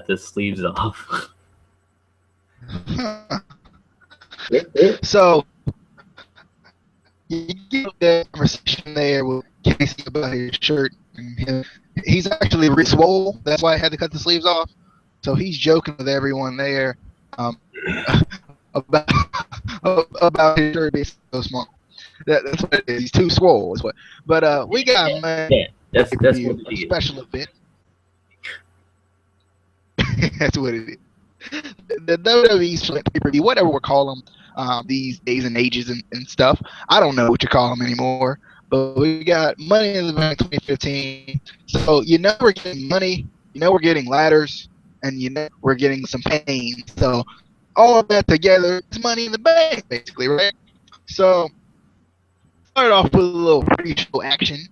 the sleeves off. So you get that conversation there with Casey about his shirt and him. He's actually really swole. That's why I had to cut the sleeves off. So he's joking with everyone there um, about about his shirt being so small. That's what it is. He's too swole. Is what. But we got Yeah, that's pay-per-view, what it a is. special event. That's what it is. The WWE pay-per-view, whatever we call them these days and ages and stuff. I don't know what you call them anymore. But we got Money in the Bank 2015. So we're getting money, we're getting ladders, and we're getting some pain. So all of that together is Money in the Bank, basically, right? So start off with a little pre-show action,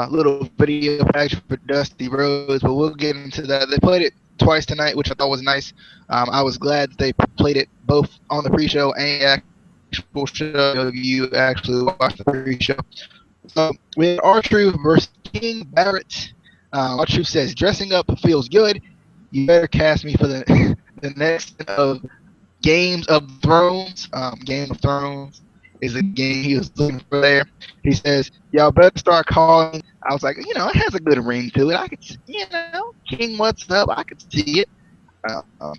little video package for Dusty Rhodes, but we'll get into that. They played it twice tonight, which I thought was nice. I was glad they played it both on the pre-show and the actual show. You actually watched the pre-show. So we had R-Truth versus King Barrett. R-Truth says, dressing up feels good. You better cast me for the the next of Games of Thrones. Game of Thrones is a game he was looking for there. He says, y'all better start calling. I was like, it has a good ring to it. I could, King, what's up? I could see it. Um,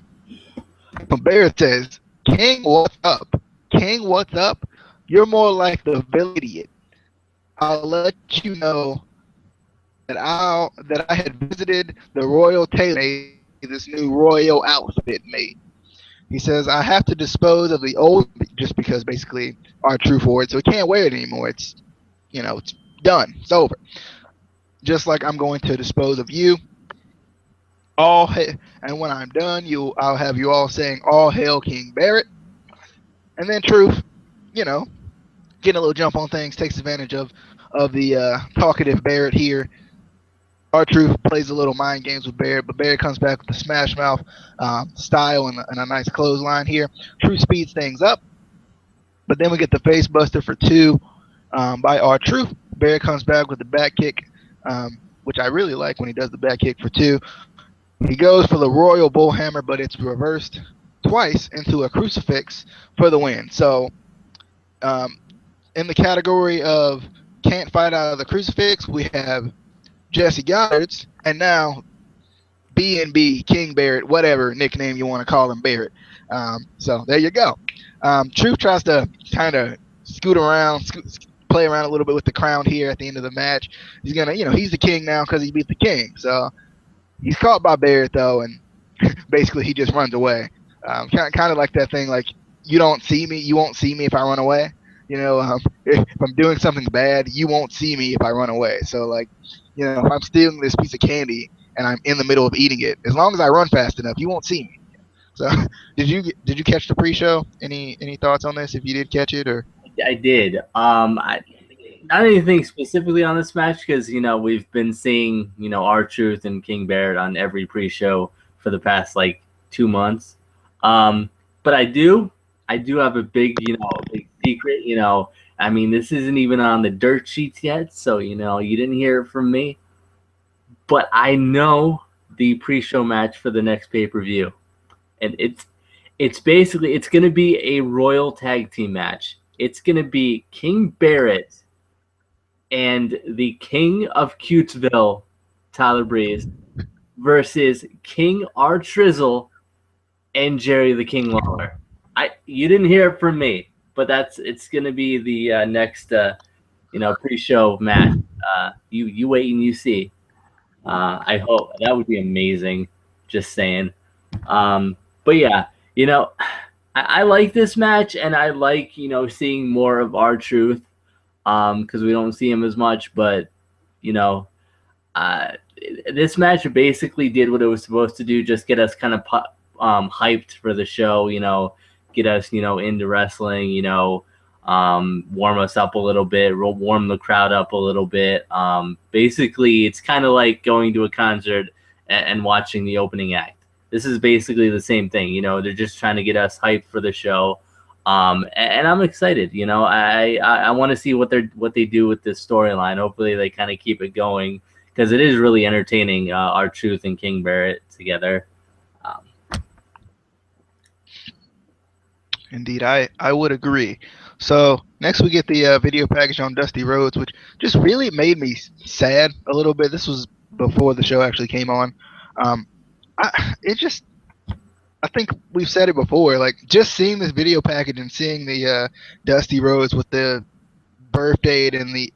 Bear says, King, what's up? King, what's up? You're more like the village idiot. I'll let you know that I had visited the royal tailor this new royal outfit made. He says I have to dispose of the old just because basically our true for it, so he can't wear it anymore. It's done. It's over. Just like I'm going to dispose of you. And when I'm done, I'll have you all saying all hail King Barrett. And then Truth, you know, getting a little jump on things, takes advantage of the talkative Barrett here. R-Truth plays a little mind games with Barrett, but Barrett comes back with the smash mouth style and a nice clothesline here. Truth speeds things up, but then we get the face buster for two by R-Truth. Barrett comes back with the back kick, which I really like when he does the back kick for two. He goes for the Royal Bullhammer, but it's reversed twice into a crucifix for the win. So in the category of can't fight out of the crucifix, we have Jesse Goddard's, and now B&B, King Barrett, whatever nickname you want to call him, Barrett. So there you go. Truth tries to kind of scoot around, play around a little bit with the crown here at the end of the match. He's going to, he's the king now because he beat the king. So he's caught by Barrett, though, and basically he just runs away. Kind of like that thing, like, you don't see me, you won't see me if I run away. If I'm doing something bad, you won't see me if I run away. So, like, if I'm stealing this piece of candy and I'm in the middle of eating it, as long as I run fast enough, you won't see me. So, did you catch the pre-show? Any thoughts on this? If you did catch it, or I did. Not anything specifically on this match because we've been seeing R-Truth and King Barrett on every pre-show for the past like 2 months. But I do have a big big secret. I mean, this isn't even on the dirt sheets yet, so you didn't hear it from me. But I know the pre-show match for the next pay-per-view, and it's basically going to be a Royal Tag Team match. It's going to be King Barrett and the King of Cutesville, Tyler Breeze, versus King R. Trizzle and Jerry the King Lawler. You didn't hear it from me, but it's going to be the next pre-show match. You wait and you see. I hope that would be amazing. Just saying. But yeah, I like this match, and I like seeing more of R-Truth because we don't see him as much. But this match basically did what it was supposed to do, just get us kind of hyped for the show. Get us into wrestling. Warm us up a little bit, warm the crowd up a little bit. Basically, it's kind of like going to a concert and watching the opening act. This is basically the same thing. They're just trying to get us hyped for the show. And I'm excited. I want to see what they do with this storyline. Hopefully, they kind of keep it going. because it is really entertaining. R-Truth and King Barrett together. Um, Indeed, I would agree. So next we get the video package on Dusty Rhodes, which just really made me sad a little bit. This was before the show actually came on. Um, it just I think we've said it before. Like just seeing this video package and seeing the Dusty Rhodes with the birth date and the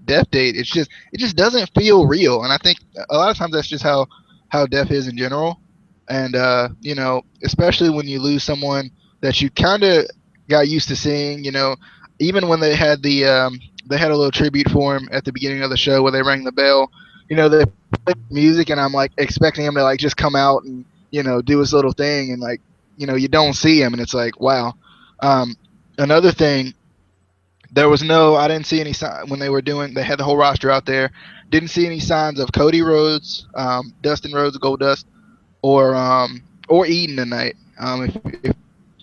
death date, it just doesn't feel real. And I think a lot of times that's just how death is in general. And especially when you lose someone that you kind of got used to seeing. Even when they had a little tribute for him at the beginning of the show where they rang the bell. They play music and I'm like expecting him to like just come out and do his little thing, and like you don't see him and it's like wow. um Another thing, there was no, I didn't see any sign when they had the whole roster out there. Didn't see any signs of Cody Rhodes, Dustin Rhodes, Goldust, or Eden tonight. If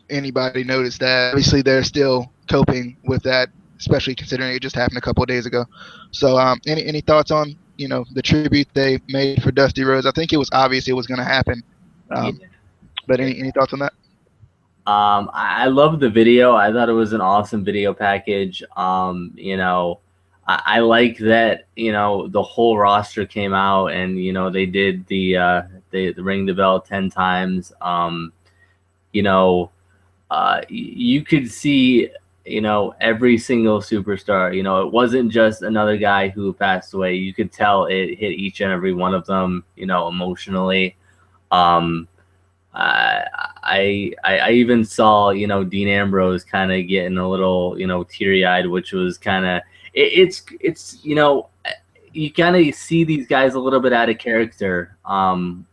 anybody noticed that, obviously they're still coping with that, especially considering it just happened a couple of days ago. So, any thoughts on the tribute they made for Dusty Rhodes? I think it was obvious it was going to happen. yeah. Um, but any thoughts on that? I love the video. I thought it was an awesome video package. I like that, the whole roster came out and, they did they ring the bell 10 times. You know, you could see, every single superstar. It wasn't just another guy who passed away. You could tell it hit each and every one of them, emotionally. Um, I even saw, Dean Ambrose kind of getting a little, teary eyed, which was kind of it's you kind of see these guys a little bit out of character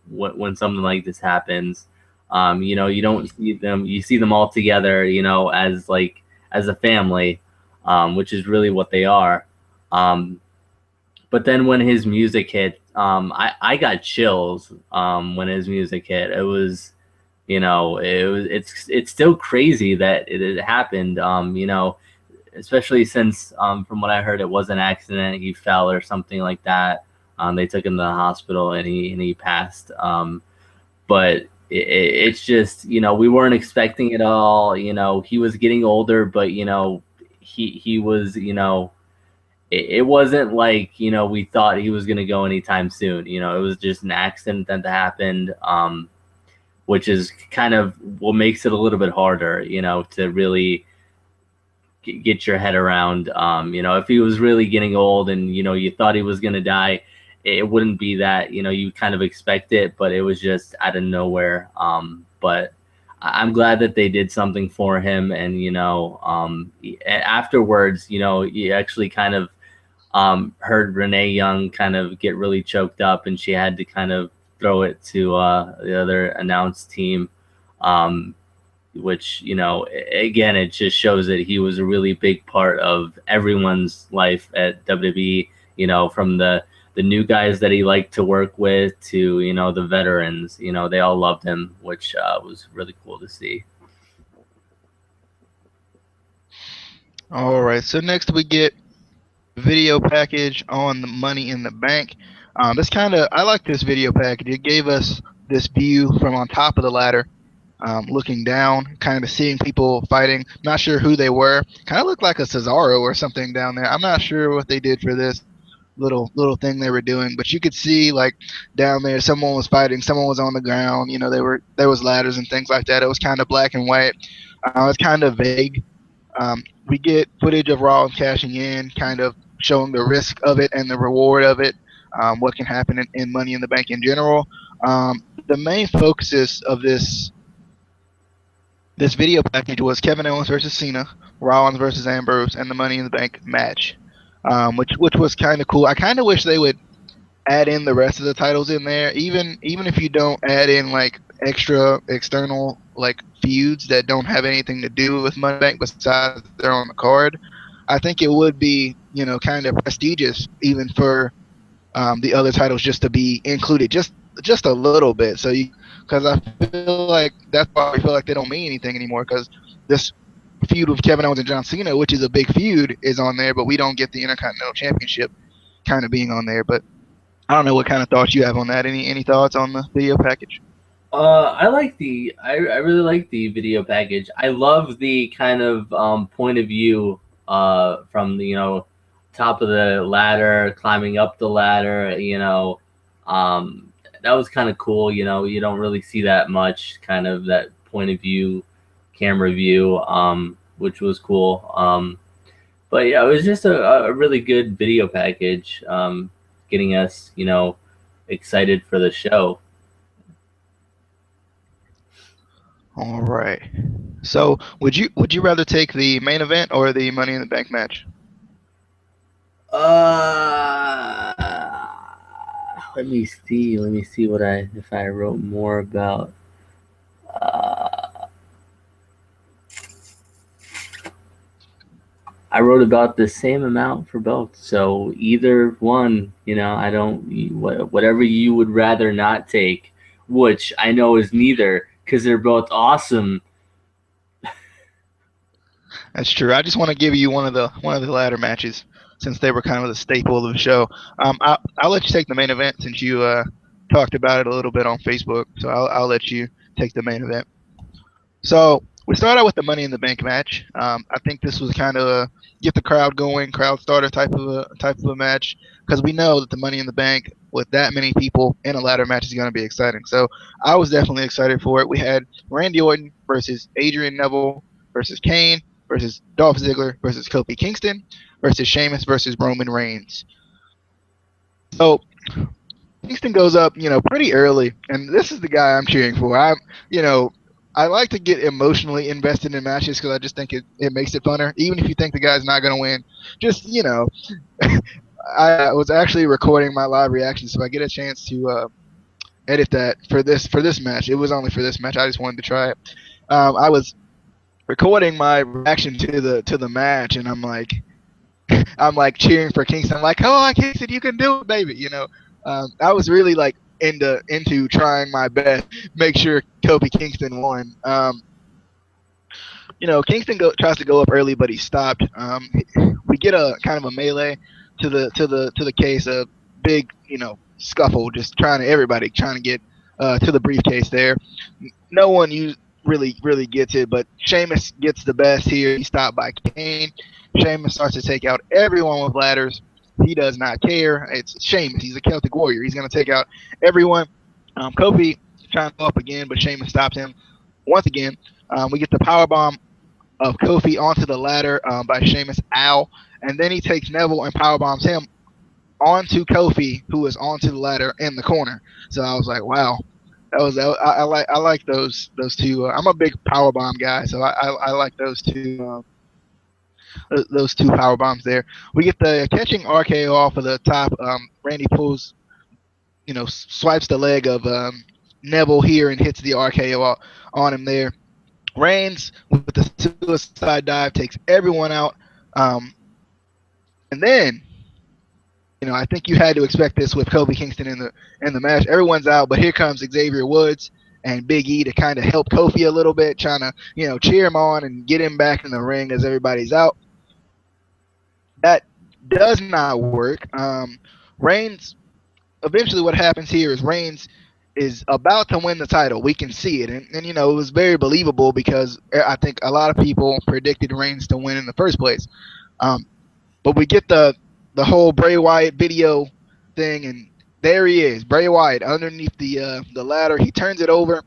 when something like this happens. You don't see them, you see them all together, as a family, which is really what they are. But then when his music hit, I got chills when his music hit. It was, it's still crazy that it happened. Especially since from what I heard, it was an accident. He fell or something like that. They took him to the hospital and he passed. But it's just, we weren't expecting it all. He was getting older, but he was, it wasn't like, we thought he was going to go anytime soon. It was just an accident that happened, which is kind of what makes it a little bit harder, to really get your head around. If he was really getting old and, you thought he was going to die, it wouldn't be that, you kind of expect it, but it was just out of nowhere. But I'm glad that they did something for him. And, afterwards, you actually kind of heard Renee Young kind of get really choked up and she had to kind of throw it to the other announce team, which, again, it just shows that he was a really big part of everyone's life at WWE, from the new guys that he liked to work with to, the veterans, they all loved him, which was really cool to see. All right. So next we get video package on the Money in the Bank. This I like this video package. It gave us this view from on top of the ladder, looking down, kind of seeing people fighting. Not sure who they were. Kind of looked like a Cesaro or something down there. I'm not sure what they did for this little thing they were doing, but you could see like down there someone was fighting, someone was on the ground. There was ladders and things like that. It was kind of black and white. It's kind of vague. We get footage of Raw cashing in, kind of showing the risk of it and the reward of it, what can happen in Money in the Bank in general. The main focuses of this video package was Kevin Owens versus Cena, Rollins versus Ambrose, and the Money in the Bank match, which was kind of cool. I kind of wish they would add in the rest of the titles in there, even if you don't add in like extra external like feuds that don't have anything to do with Money Bank besides they're on the card. I think it would be kind of prestigious even for the other titles just to be included just a little bit. So because I feel like that's why I feel like they don't mean anything anymore, because this feud with Kevin Owens and John Cena, which is a big feud, is on there, but we don't get the Intercontinental Championship kind of being on there. But I don't know what kind of thoughts you have on that. Any thoughts on the video package? I really like the video package. I love the kind of point of view from the top of the ladder, climbing up the ladder. That was kind of cool. You don't really see that much, kind of that point of view, camera view, which was cool. But yeah, it was just a really good video package, getting us excited for the show. All right. So, would you rather take the main event or the Money in the Bank match? Uh, Let me see. Let me see what I if I wrote more about. Uh, I wrote about the same amount for both. So either one, I don't whatever you would rather not take, which I know is neither because they're both awesome. That's true. I just want to give you one of the ladder matches since they were kind of the staple of the show. I'll let you take the main event since you talked about it a little bit on Facebook. So I'll let you take the main event. So we start out with the Money in the Bank match. I think this was kind of a get the crowd going, crowd starter type of a match because we know that the Money in the Bank with that many people in a ladder match is going to be exciting. So I was definitely excited for it. We had Randy Orton versus Adrian Neville versus Kane versus Dolph Ziggler versus Kofi Kingston versus Sheamus versus Roman Reigns. So Kingston goes up, pretty early, and this is the guy I'm cheering for. You know, I like to get emotionally invested in matches because I just think it makes it funner, even if you think the guy's not going to win. Just I was actually recording my live reaction, so I get a chance to edit that for this match. It was only for this match. I just wanted to try it. I was recording my reaction to the match, and I'm like cheering for Kingston. I'm like, come on, Kingston, you can do it, baby. I was really like into trying my best, make sure Kofi Kingston won. Kingston tries to go up early, but he stopped. We get a kind of a melee to the case, a big scuffle, just everybody trying to get to the briefcase there. No one really gets it, but Sheamus gets the best here. He stopped by Kane. Sheamus starts to take out everyone with ladders. He does not care. It's Sheamus. He's a Celtic warrior. He's going to take out everyone. Kofi trying to go up again, but Sheamus stops him once again. We get the power bomb of Kofi onto the ladder by Sheamus. Ow. And then he takes Neville and power bombs him onto Kofi, who is onto the ladder in the corner. So I was like, wow. I like those two. I'm a big power bomb guy, so I like those two power bombs there. We get the catching RKO off of the top. Randy pulls, swipes the leg of Neville here and hits the RKO on him there. Reigns with the suicide dive takes everyone out, and then I think you had to expect this with Kofi Kingston in the match. Everyone's out, but here comes Xavier Woods and Big E to kind of help Kofi a little bit, trying to cheer him on and get him back in the ring as everybody's out. That does not work. Reigns, eventually what happens here is Reigns is about to win the title. We can see it. And it was very believable because I think a lot of people predicted Reigns to win in the first place. But we get the whole Bray Wyatt video thing, and there he is, Bray Wyatt, underneath the ladder. He turns it over,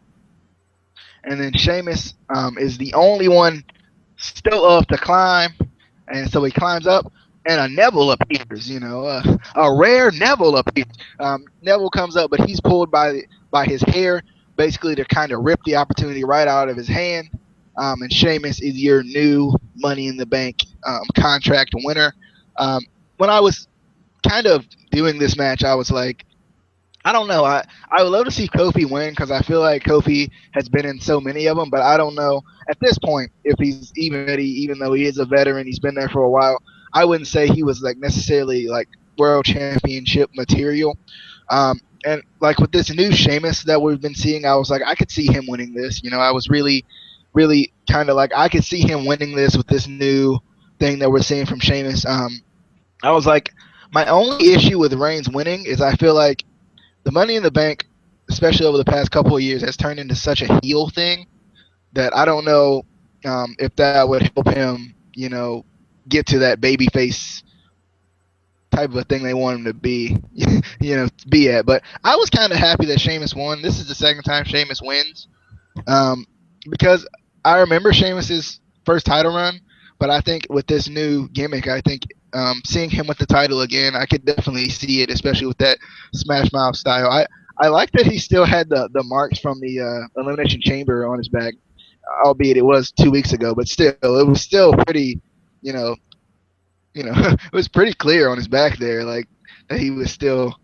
and then Sheamus is the only one still up to climb. And so he climbs up, and a Neville appears. A rare Neville appears. Neville comes up, but he's pulled by his hair, basically to kind of rip the opportunity right out of his hand. And Sheamus is your new Money in the Bank contract winner. When I was kind of doing this match, I was like, I don't know. I would love to see Kofi win because I feel like Kofi has been in so many of them, but I don't know at this point if he's even ready, even though he is a veteran. He's been there for a while. I wouldn't say he was like necessarily like world championship material. And like with this new Sheamus that we've been seeing, I was like, I could see him winning this. I was really, really kind of like, I could see him winning this with this new thing that we're seeing from Sheamus. I was like, My only issue with Reigns winning is I feel like the Money in the Bank, especially over the past couple of years, has turned into such a heel thing that I don't know if that would help him, get to that baby face type of a thing they want him to be, be at. But I was kind of happy that Sheamus won. This is the second time Sheamus wins, um, because I remember Sheamus's first title run, but I think with this new gimmick, I think seeing him with the title again, I could definitely see it, especially with that Smash Mouth style. I like that he still had the marks from the Elimination Chamber on his back, albeit it was 2 weeks ago, but still, it was still pretty, you know, it was pretty clear on his back there, like that he was still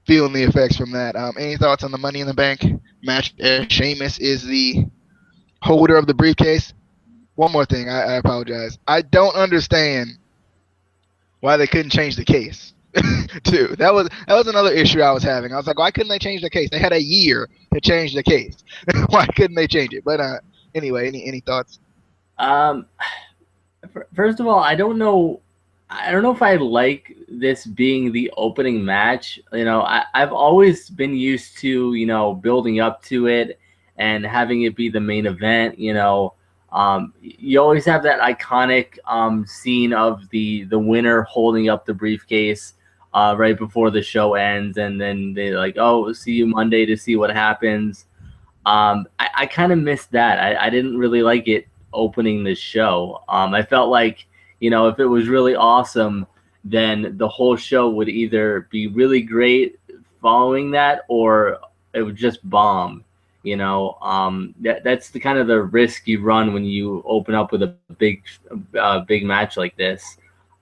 feeling the effects from that. Any thoughts on the Money in the Bank match? Sheamus is the holder of the briefcase. One more thing, I apologize. I don't understand why they couldn't change the case. Too. That was another issue I was having. I was like, why couldn't they change the case? They had a year to change the case. Why couldn't they change it? But anyway, any thoughts? Um, First of all, I don't know. I don't know if I like this being the opening match. I've always been used to, building up to it and having it be the main event. You always have that iconic scene of the winner holding up the briefcase right before the show ends, and then they like, oh, see you Monday to see what happens. I kind of missed that. I didn't really like it opening the show. I felt like, if it was really awesome, then the whole show would either be really great following that, or it would just bomb. That's the kind of the risk you run when you open up with a big match like this.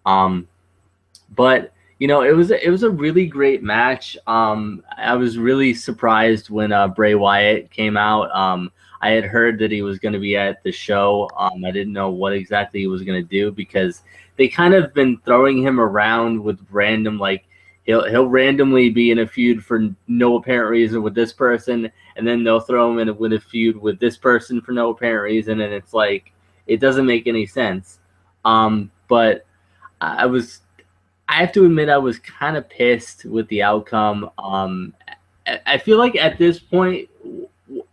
But it was a really great match. I was really surprised when Bray Wyatt came out. I had heard that he was going to be at the show. I didn't know what exactly he was going to do, because they kind of been throwing him around with random, like, he'll randomly be in a feud for no apparent reason with this person, and then they'll throw him in with a feud with this person for no apparent reason, and it's like, it doesn't make any sense. But I have to admit, I was kind of pissed with the outcome. I feel like at this point,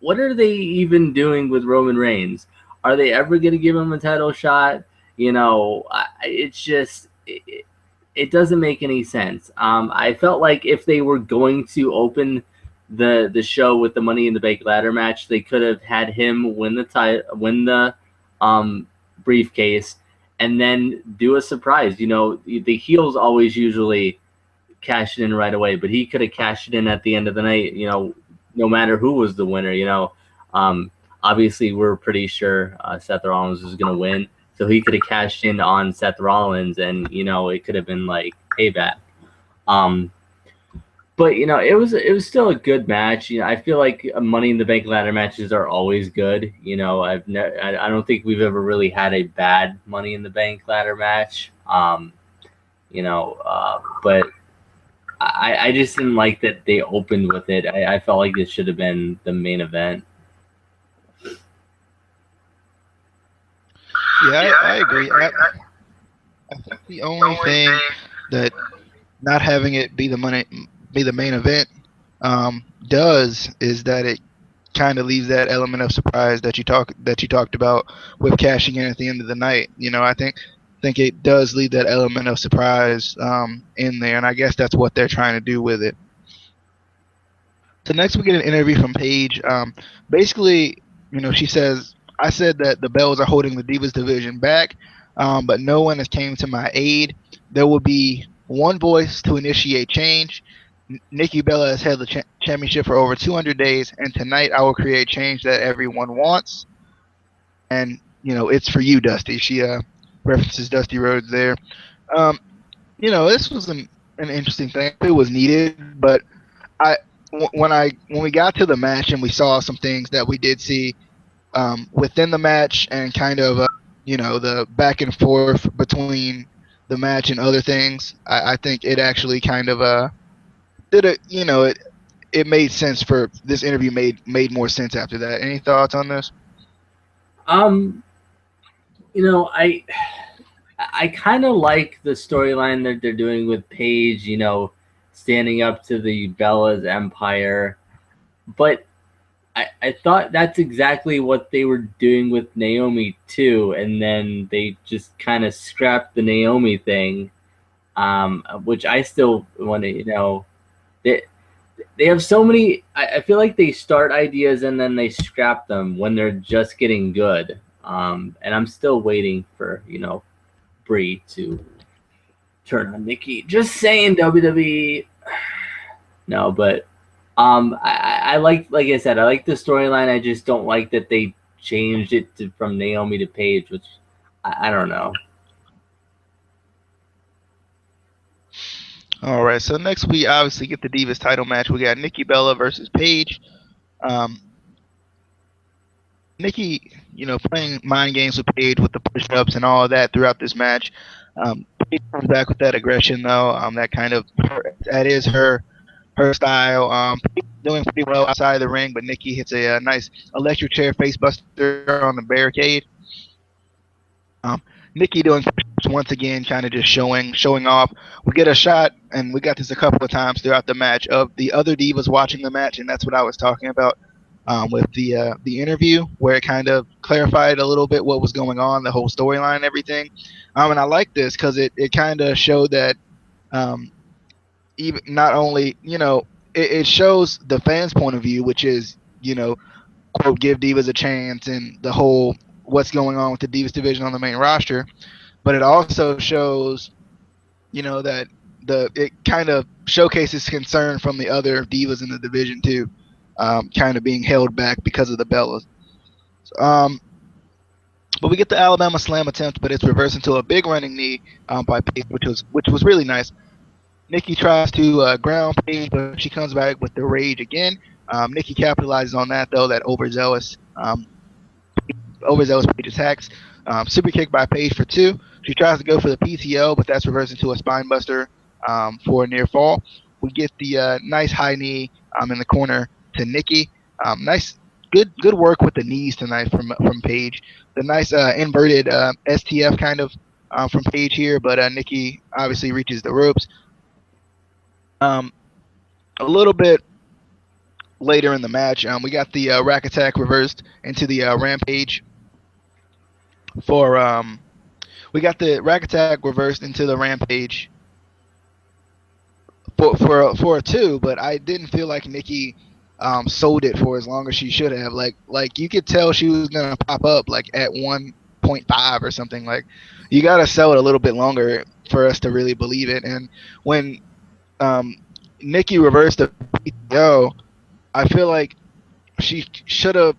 what are they even doing with Roman Reigns? Are they ever going to give him a title shot? It's just, it doesn't make any sense. I felt like if they were going to open the show with the Money in the Bank ladder match, they could have had him win the briefcase, and then do a surprise. The heels always usually cash it in right away, but he could have cashed it in at the end of the night, no matter who was the winner. Obviously we're pretty sure Seth Rollins was going to win, so he could have cashed in on Seth Rollins, and it could have been like payback. But it was still a good match. I feel like Money in the Bank ladder matches are always good. I don't think we've ever really had a bad Money in the Bank ladder match. But I just didn't like that they opened with it. I felt like this should have been the main event. Yeah, I agree. I think the only thing that not having it be the main event does is that it kind of leaves that element of surprise that you talked about with cashing in at the end of the night. I think it does leave that element of surprise in there, and I guess that's what they're trying to do with it. So next we get an interview from Paige. Basically, she says, I said that the Bells are holding the Divas division back, but no one has came to my aid. There will be one voice to initiate change. Nikki Bella has held the championship for over 200 days, and tonight I will create change that everyone wants. And, it's for you, Dusty. She references Dusty Rhodes there. This was an interesting thing. It was needed, but when we got to the match and we saw some things that we did see within the match, and kind of the back and forth between the match and other things, I think it actually kind of it made sense. For this interview made more sense after that. Any thoughts on this? I I kind of like the storyline that they're doing with Paige, standing up to the Bella's empire. But I thought that's exactly what they were doing with Naomi too, and then they just kind of scrapped the Naomi thing, which I still want to, they have so many. I feel like they start ideas and then they scrap them when they're just getting good. And I'm still waiting for Brie to turn on Nikki. Just saying, WWE. No, but I like I said, I like the storyline. I just don't like that they changed it from Naomi to Paige, which I don't know. All right, so next we obviously get the Divas title match. We got Nikki Bella versus Paige. Nikki, playing mind games with Paige with the push-ups and all of that throughout this match. Paige comes back with that aggression though. That is her style. Doing pretty well outside of the ring, but Nikki hits a nice electric chair face buster on the barricade. Nikki doing once again, kind of just showing off. We get a shot, and we got this a couple of times throughout the match of the other divas watching the match, and that's what I was talking about with the interview, where it kind of clarified a little bit what was going on, the whole storyline and everything. And I like this because it kind of showed that even not only it shows the fans' point of view, which is quote give divas a chance and the whole what's going on with the divas division on the main roster, but it also shows that it kind of showcases concern from the other divas in the division too, kind of being held back because of the Bellas. But we get the Alabama Slam attempt, but it's reversed into a big running knee by Paige, which was really nice. Nikki tries to ground Paige, but she comes back with the rage again. Nikki capitalizes on that though, that overzealous Paige attacks. Super kick by Paige for 2. She tries to go for the PTO, but that's reversed into a spine buster for a near fall. We get the nice high knee in the corner to Nikki. Nice, good work with the knees tonight from Paige. The nice inverted STF kind of from Paige here, but Nikki obviously reaches the ropes. A little bit later in the match, we got the rack attack reversed into the rampage. We got the rack attack reversed into the rampage for a 2, but I didn't feel like Nikki sold it for as long as she should have. Like you could tell she was gonna pop up like at 1.5 or something. Like you gotta sell it a little bit longer for us to really believe it. And when Nikki reversed the PTO, I feel like she should have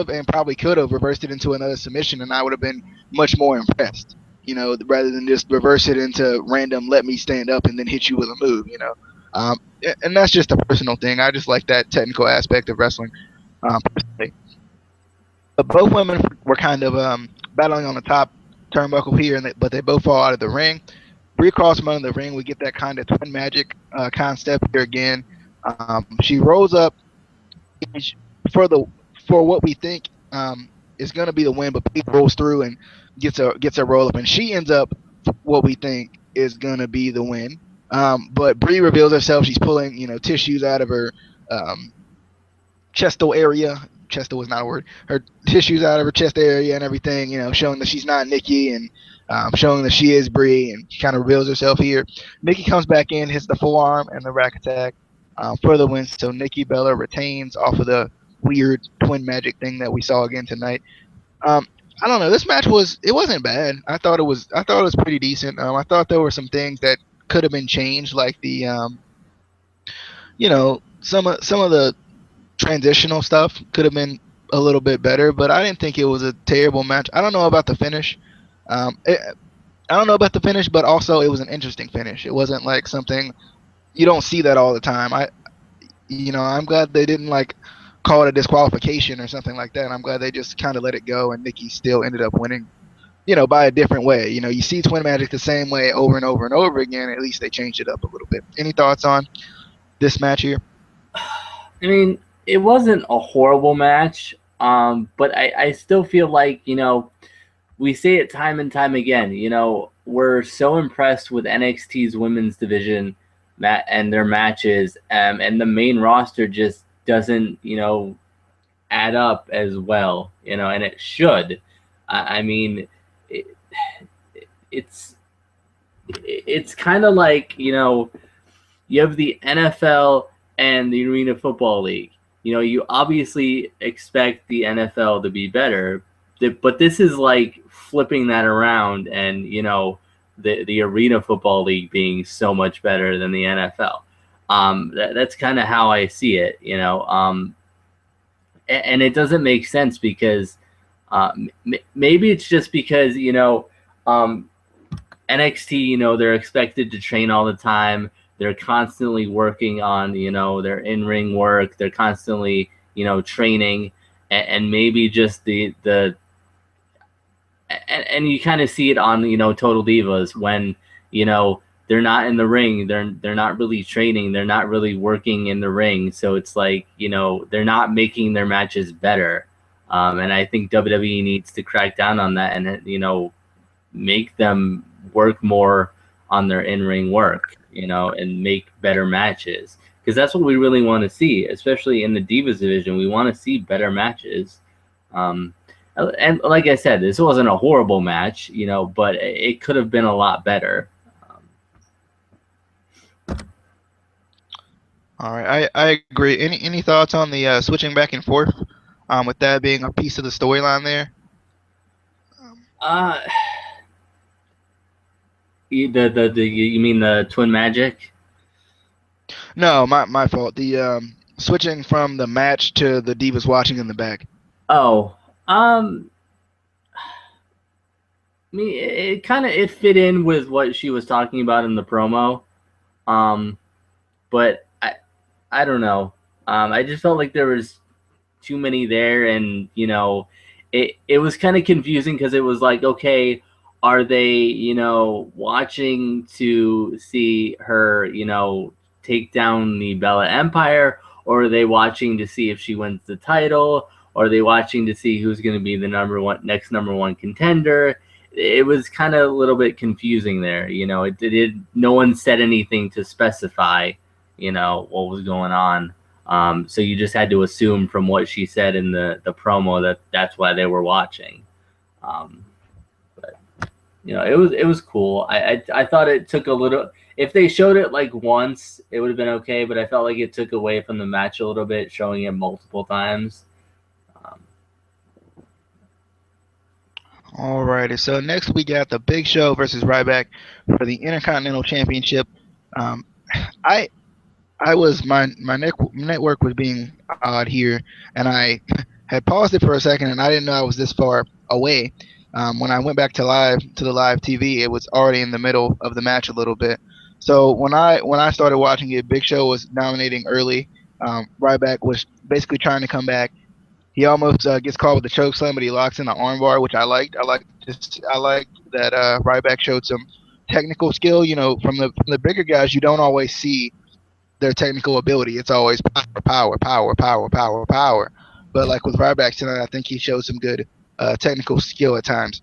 and probably could have reversed it into another submission, and I would have been much more impressed, rather than just reverse it into random let me stand up and then hit you with a move, and that's just a personal thing. I just like that technical aspect of wrestling personally. But both women were kind of battling on the top turnbuckle here, but they both fall out of the ring. Brie across from under the ring, we get that kind of twin magic concept here again. She rolls up for what we think is going to be the win, but Pete rolls through and gets a roll up, and she ends up what we think is going to be the win. But Brie reveals herself. She's pulling tissues out of her chestal area. Chestal was not a word. Her tissues out of her chest area and everything. Showing that she's not Nikki and showing that she is Brie, and she kind of reveals herself here. Nikki comes back in, hits the forearm and the rack attack for the win. So Nikki Bella retains off of the weird twin magic thing that we saw again tonight. I don't know. This match wasn't bad. I thought it was pretty decent. I thought there were some things that could have been changed, like the some of the transitional stuff could have been a little bit better, but I didn't think it was a terrible match. I don't know about the finish. I don't know about the finish, but also it was an interesting finish. It wasn't like something you don't see that all the time. I'm glad they didn't call it a disqualification or something like that. I'm glad they just kind of let it go, and Nikki still ended up winning, by a different way. You see twin magic the same way over and over and over again. At least they changed it up a little bit. Any thoughts on this match here? I mean, it wasn't a horrible match, but I still feel like, we say it time and time again. We're so impressed with NXT's women's division and their matches, and the main roster just doesn't, add up as well, and it should. I mean, it, it's it's kind of like, you have the NFL and the Arena Football League. You obviously expect the NFL to be better, but this is like flipping that around, and the Arena Football League being so much better than the NFL. That's kind of how I see it. And it doesn't make sense because maybe it's just because NXT, they're expected to train all the time. They're constantly working on, their in-ring work. They're constantly, training, and maybe just and you kind of see it on, Total Divas when, they're not in the ring. They're not really training. They're not really working in the ring. So it's like, they're not making their matches better. And I think WWE needs to crack down on that and, make them work more on their in-ring work, and make better matches. Because that's what we really want to see, especially in the Divas division. We want to see better matches. And like I said, this wasn't a horrible match, but it could have been a lot better. All right, I agree. Any thoughts on the switching back and forth, with that being a piece of the storyline there? Uh, you mean the Twin Magic? No, my fault. The switching from the match to the Divas watching in the back. Oh, I mean, it kind of it fit in with what she was talking about in the promo, um, but I don't know. I just felt like there was too many there, and it was kind of confusing because it was like, okay, are they watching to see her take down the Bella Empire, or are they watching to see if she wins the title, or are they watching to see who's going to be the next number one contender? It was kind of a little bit confusing there. No one said anything to specify what was going on. So you just had to assume from what she said in the promo that that's why they were watching. But it was cool. I thought it took a little. If they showed it like once, it would have been okay. But I felt like it took away from the match a little bit, showing it multiple times. Alrighty, so next we got the Big Show versus Ryback for the Intercontinental Championship. Um, I my network was being odd here, and I had paused it for a second, and I didn't know I was this far away. When I went back to the live TV, it was already in the middle of the match a little bit. So when I started watching it, Big Show was dominating early. Ryback was basically trying to come back. He almost gets caught with the choke slam, but he locks in the armbar, which I liked. I liked that Ryback showed some technical skill. From the bigger guys, you don't always see their technical ability. It's always power, power, power, power, power, power. But like with Ryback tonight, I think he showed some good technical skill at times.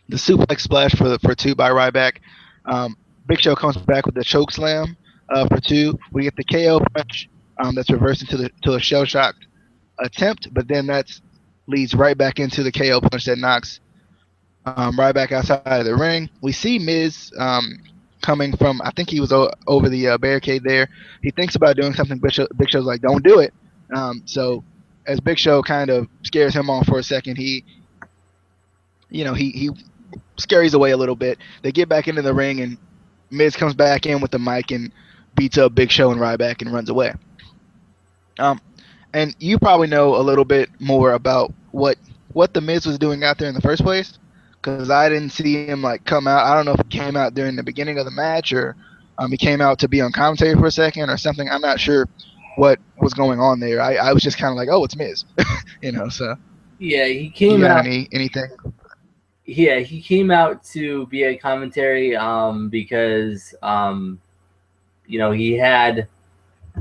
The suplex splash for two by Ryback. Big Show comes back with the choke slam for two. We get the KO punch that's reversed to a shell shock attempt, but then that leads right back into the KO punch that knocks Ryback outside of the ring. We see Miz coming from, I think he was over the barricade there. He thinks about doing something. Big Show's like, don't do it. So as Big Show kind of scares him off for a second, he scares away a little bit. They get back into the ring, and Miz comes back in with the mic and beats up Big Show and Ryback and runs away. And you probably know a little bit more about what the Miz was doing out there in the first place, because I didn't see him like come out. I don't know if he came out during the beginning of the match, or he came out to be on commentary for a second or something. I'm not sure what was going on there. I was just kind of like, oh, it's Miz, So Yeah, he you came got out. anything? Yeah, he came out to be a commentary because he had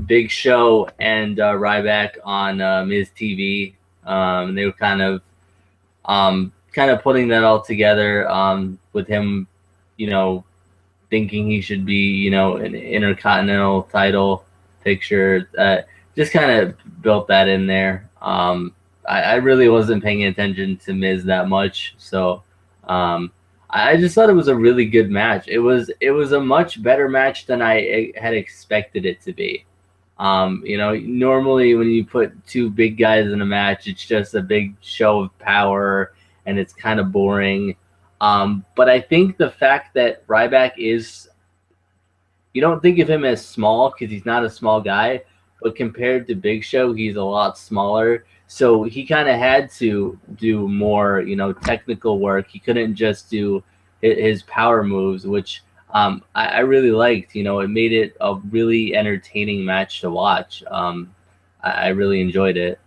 Big Show and Ryback on Miz TV. They were kind of kind of putting that all together with him, you know, thinking he should be, an intercontinental title picture. Just kind of built that in there. I really wasn't paying attention to Miz that much, so I just thought it was a really good match. It was a much better match than I had expected it to be. Normally when you put two big guys in a match, it's just a big show of power and it's kind of boring. But I think the fact that Ryback is, you don't think of him as small because he's not a small guy, but compared to Big Show, he's a lot smaller. So he kind of had to do more, technical work. He couldn't just do his power moves, which I really liked. It made it a really entertaining match to watch. I really enjoyed it.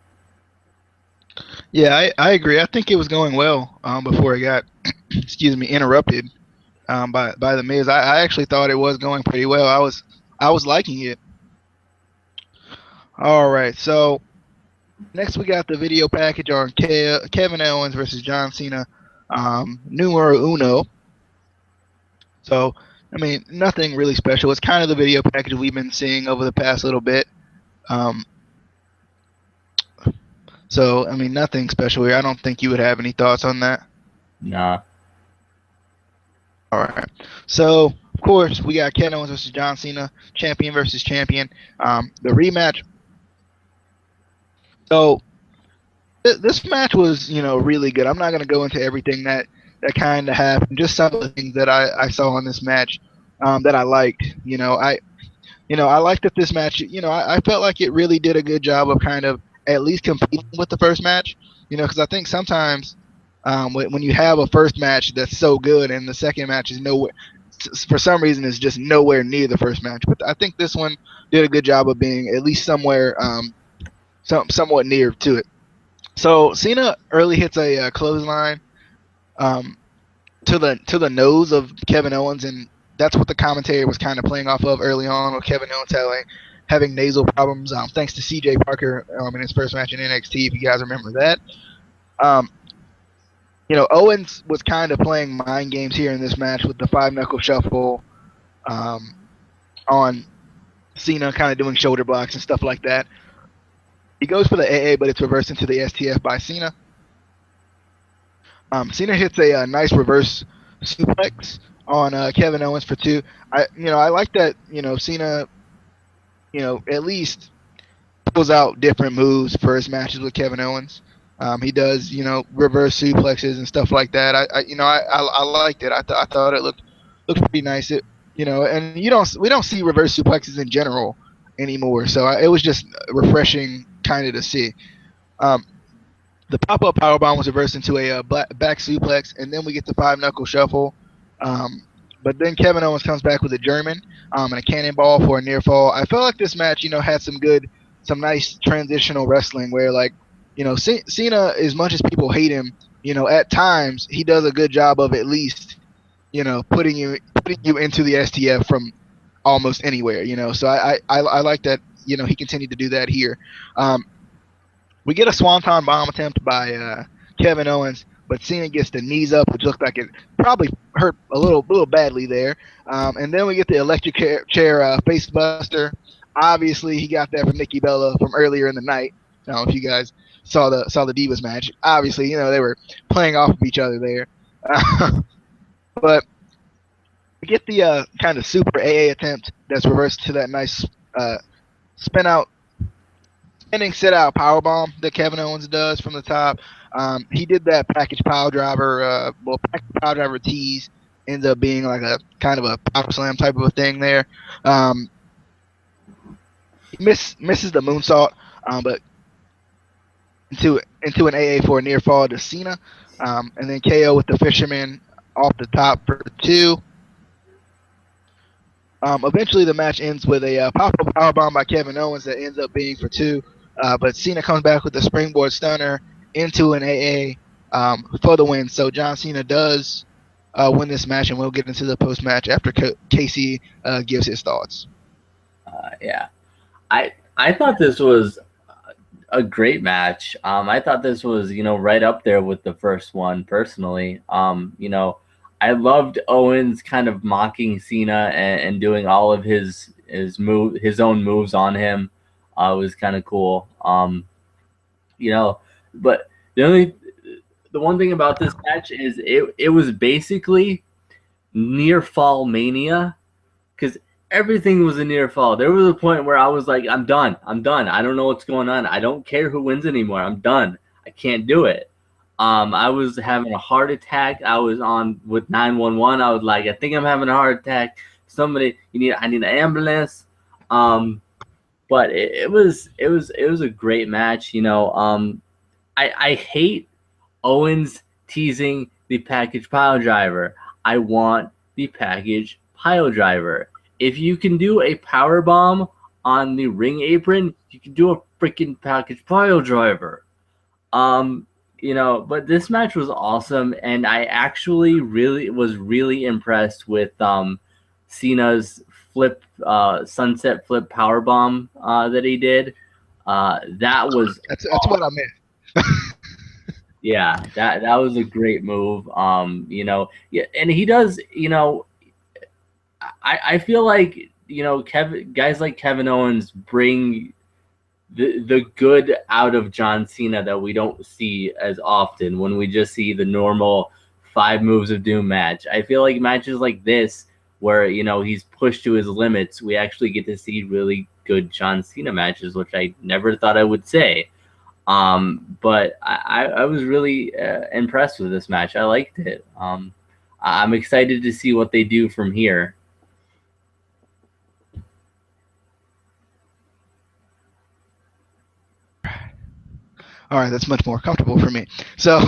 Yeah, I agree. I think it was going well before it got, excuse me, interrupted by the Miz. I actually thought it was going pretty well. I was liking it. All right, so next we got the video package on Kevin Owens versus John Cena, numero uno. So I mean, nothing really special. It's kind of the video package we've been seeing over the past little bit. Um, so I mean, nothing special here. I don't think you would have any thoughts on that. Nah. All right. So, of course, we got Kevin Owens versus John Cena, champion versus champion. The rematch. So, this match was, really good. I'm not going to go into everything that kind of happened. Just some of the things that I saw in this match that I liked. I liked that this match. I felt like it really did a good job of kind of at least competing with the first match. Because I think sometimes when you have a first match that's so good and the second match is nowhere, for some reason, is just nowhere near the first match. But I think this one did a good job of being at least somewhere, somewhat near to it. So Cena early hits a clothesline to the nose of Kevin Owens, and that's what the commentary was kind of playing off of early on, with Kevin Owens having nasal problems, thanks to C.J. Parker in his first match in NXT, if you guys remember that. Owens was kind of playing mind games here in this match with the five-knuckle shuffle on Cena, kind of doing shoulder blocks and stuff like that. He goes for the AA, but it's reversed into the STF by Cena. Cena hits a nice reverse suplex on Kevin Owens for 2. I like that. Cena, at least pulls out different moves for his matches with Kevin Owens. He does, reverse suplexes and stuff like that. I liked it. I thought it looked pretty nice. And we don't see reverse suplexes in general anymore. So it was just refreshing kind of to see. The pop-up powerbomb was reversed into a back suplex, and then we get the five-knuckle shuffle. But then Kevin Owens comes back with a German and a cannonball for a near fall. I felt like this match, had some nice transitional wrestling where, Cena, as much as people hate him, at times he does a good job of at least, putting you into the STF from almost anywhere. So I like that. He continued to do that here. We get a swanton bomb attempt by Kevin Owens, but Cena gets the knees up, which looked like it probably hurt a little badly there. And then we get the electric chair face buster. Obviously, he got that from Nikki Bella from earlier in the night. I don't know if you guys saw the Divas match. Obviously, they were playing off of each other there. But we get the kind of super AA attempt that's reversed to that nice spinning sit-out powerbomb that Kevin Owens does from the top. He did that package pile driver. Package pile driver tease ends up being like a kind of a power slam type of a thing there. He misses the moonsault, but into an AA for a near fall to Cena, and then KO with the fisherman off the top for 2. Eventually, the match ends with a pop-up powerbomb by Kevin Owens that ends up being for 2. But Cena comes back with the springboard stunner into an AA for the win. So John Cena does win this match, and we'll get into the post-match after Casey gives his thoughts. Yeah. I thought this was a great match. I thought this was, right up there with the first one personally. I loved Owens kind of mocking Cena and doing all of his own moves on him. It was kind of cool. You know, but the only the one thing about this match is it was basically near fall mania because everything was a near fall. There was a point where I was like, I'm done. I'm done. I don't know what's going on. I don't care who wins anymore. I'm done. I can't do it. I was having a heart attack. I was on with 911. I was like, I think I'm having a heart attack. Somebody, I need an ambulance. But it was a great match. I hate Owens teasing the package pile driver. I want the package pile driver. If you can do a power bomb on the ring apron, you can do a freaking package pile driver. But this match was awesome, and I actually really impressed with Cena's sunset flip power bomb that he did. That was That's what I meant. Yeah, that was a great move. Yeah, and he does. I feel like guys like Kevin Owens bring the good out of John Cena that we don't see as often when we just see the normal 5 moves of doom match. I feel like matches like this where he's pushed to his limits, we actually get to see really good John Cena matches, which I never thought I would say. But I was really impressed with this match. I liked it. I'm excited to see what they do from here. All right, that's much more comfortable for me. So,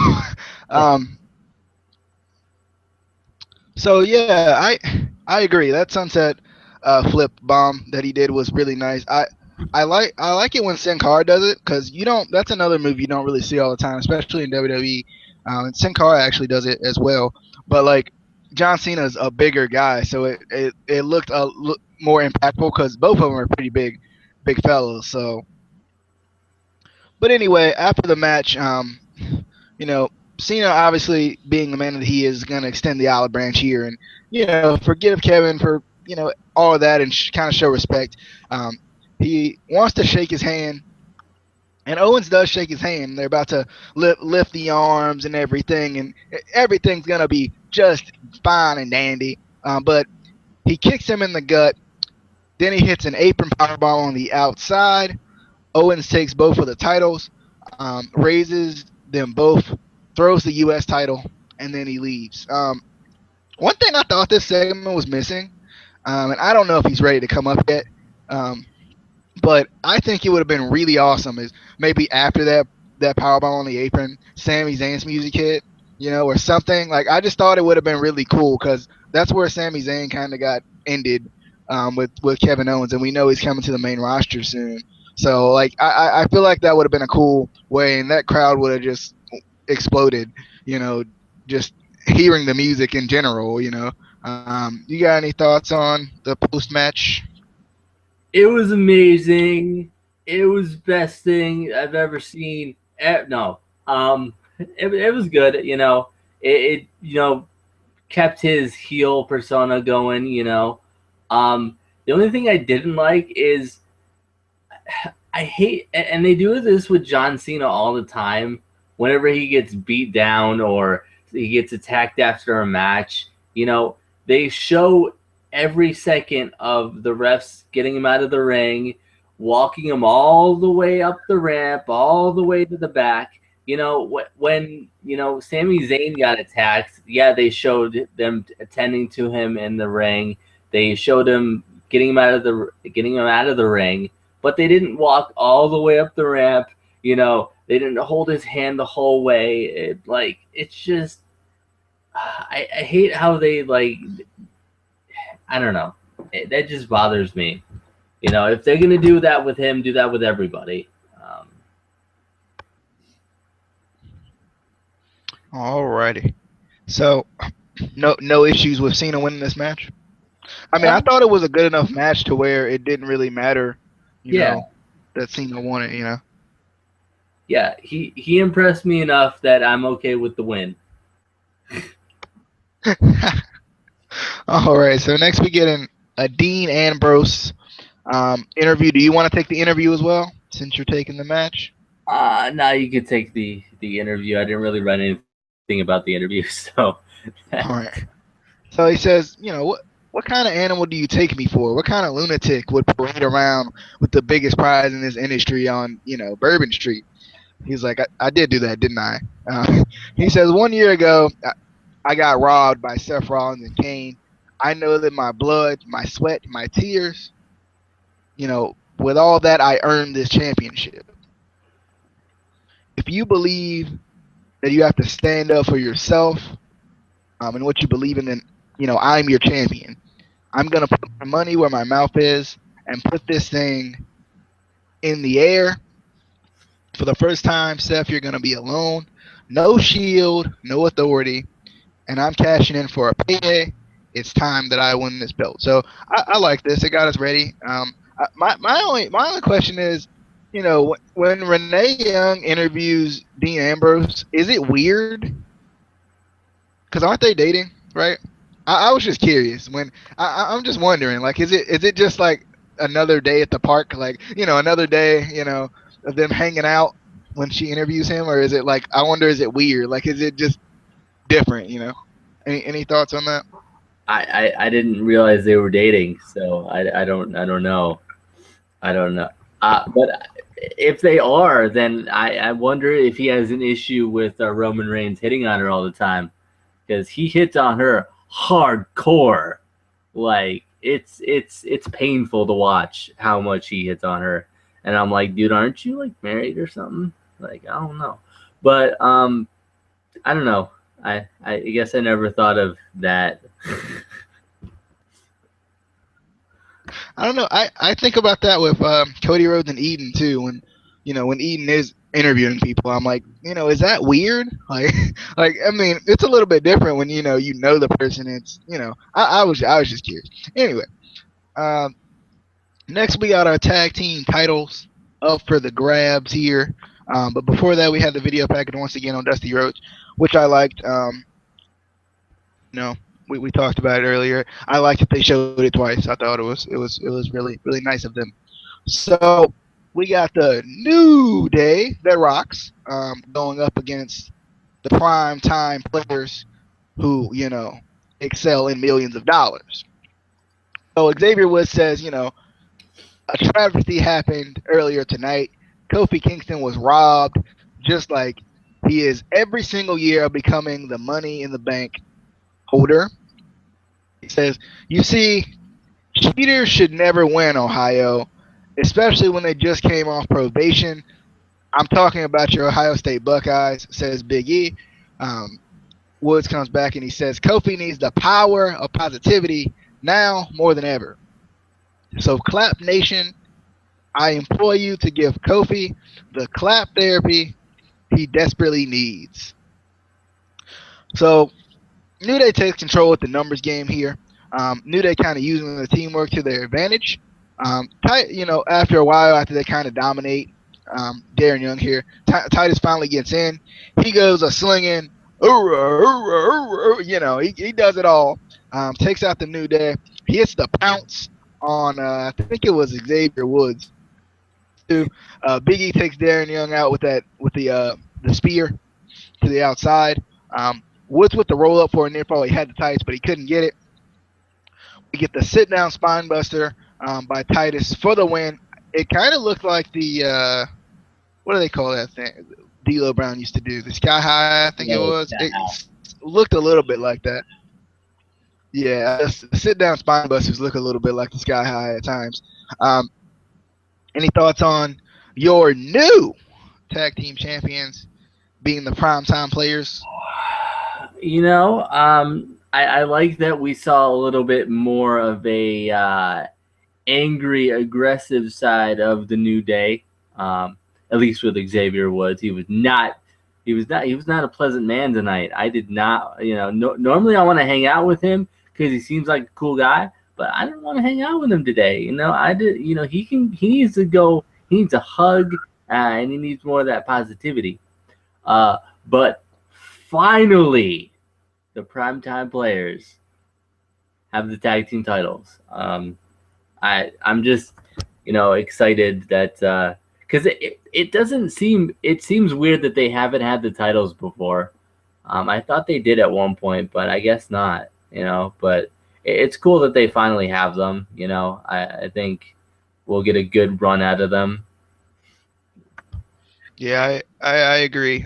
um, so yeah, I agree. That sunset flip bomb that he did was really nice. I like it when Sin Cara does it because you don't. That's another move you don't really see all the time, especially in WWE. And Sin Cara actually does it as well. But like John Cena's a bigger guy, so it looked more impactful because both of them are pretty big fellows. So, but anyway, after the match, you know, Cena obviously being the man that he is, going to extend the olive branch here, and forgive Kevin for all of that and kind of show respect. He wants to shake his hand, and Owens does shake his hand. They're about to lift the arms and everything, and everything's gonna be just fine and dandy. But he kicks him in the gut. Then he hits an apron powerbomb on the outside. Owens takes both of the titles, raises them both, throws the U.S. title, and then he leaves. One thing I thought this segment was missing, and I don't know if he's ready to come up yet, but I think it would have been really awesome is maybe after that powerbomb on the apron, Sami Zayn's music hit, or something. Like I just thought it would have been really cool because that's where Sami Zayn kind of got ended with Kevin Owens, and we know he's coming to the main roster soon. So like I feel like that would have been a cool way, and that crowd would have just exploded. Just hearing the music in general. You got any thoughts on the post match? It was amazing. It was best thing I've ever seen. No, it was good. It kept his heel persona going. The only thing I didn't like is I hate, and they do this with John Cena all the time. Whenever he gets beat down or he gets attacked after a match, they show every second of the refs getting him out of the ring, walking him all the way up the ramp, all the way to the back. When Sami Zayn got attacked, yeah, they showed them attending to him in the ring. They showed him getting him out of the ring, but they didn't walk all the way up the ramp. They didn't hold his hand the whole way. It's just I hate how they I don't know. That just bothers me. If they're gonna do that with him, do that with everybody. Alrighty. So, no issues with Cena winning this match. I mean, I Um, thought it was a good enough match to where it didn't really matter, yeah, that Cena won it. Yeah, he impressed me enough that I'm okay with the win. All right, so next we get a Dean Ambrose interview. Do you want to take the interview as well, since you're taking the match? Now you could take the interview. I didn't really write anything about the interview, so All right. So he says, what kind of animal do you take me for? What kind of lunatic would parade around with the biggest prize in this industry on, Bourbon Street? He's like, I did do that, didn't I? He says, 1 year ago, I got robbed by Seth Rollins and Kane. I know that my blood, my sweat, my tears, with all that, I earned this championship. If you believe that you have to stand up for yourself and what you believe in, then, I'm your champion. I'm going to put my money where my mouth is and put this thing in the air. For the first time, Seth, you're going to be alone. No shield, no authority. And I'm cashing in for a payday. It's time that I win this belt. So I like this. It got us ready. My only question is, when Renee Young interviews Dean Ambrose, is it weird? Because aren't they dating, right? I was just curious. I'm just wondering, like, is it just like another day at the park, like, another day, of them hanging out when she interviews him, or is it like, I wonder, is it weird? Like, is it just different? Any thoughts on that? I didn't realize they were dating, so I don't know. I don't know. But if they are, then I wonder if he has an issue with Roman Reigns hitting on her all the time, because he hits on her hardcore. Like it's painful to watch how much he hits on her, and I'm like, dude, aren't you like married or something? Like I don't know, but I don't know. I guess I never thought of that. I don't know. I think about that with Cody Rhodes and Eden too. When Eden is interviewing people, I'm like, is that weird? Like, I mean, it's a little bit different when you know the person. It's I was just curious. Anyway, um, next we got our tag team titles up for the grabs here. But before that, we had the video package once again on Dusty Rhodes, which I liked. You know, we talked about it earlier. I liked that they showed it twice. I thought it was really really nice of them. So we got the New Day that rocks going up against the prime time players who excel in millions of dollars. So Xavier Woods says, a travesty happened earlier tonight. Kofi Kingston was robbed, just like he is every single year becoming the Money in the Bank holder. He says, "You see, cheaters should never win, Ohio, especially when they just came off probation. I'm talking about your Ohio State Buckeyes," says Big E. Um, Woods comes back and he says, "Kofi needs the power of positivity now more than ever. So, Clap Nation, I implore you to give Kofi the clap therapy he desperately needs." So, New Day takes control with the numbers game here. New Day kind of using the teamwork to their advantage. After a while, after they kind of dominate Darren Young here, Titus finally gets in. He goes a slinging, he does it all. Takes out the New Day. He hits the pounce on, I think it was Xavier Woods. Big E takes Darren Young out with the spear to the outside. Woods with the roll up for a near fall. He had the Titus, but he couldn't get it. We get the sit down spine buster by Titus for the win. It kind of looked like the what do they call that thing? D'Lo Brown used to do the sky high. I think it Yeah, was. It looked a little bit like that. Yeah, the sit down spine busters look a little bit like the sky high at times. Um, any thoughts on your new tag team champions being the primetime players? I like that we saw a little bit more of a angry, aggressive side of the New Day. At least with Xavier Woods, he was not a pleasant man tonight. I did not, normally I want to hang out with him because he seems like a cool guy, but I didn't want to hang out with him today. I did, he needs to go, he needs a hug, and he needs more of that positivity. Uh, but finally, the primetime players have the tag team titles. I'm just excited that because it doesn't seems weird that they haven't had the titles before. I thought they did at one point, but I guess not. But it's cool that they finally have them. I think we'll get a good run out of them. Yeah, I agree.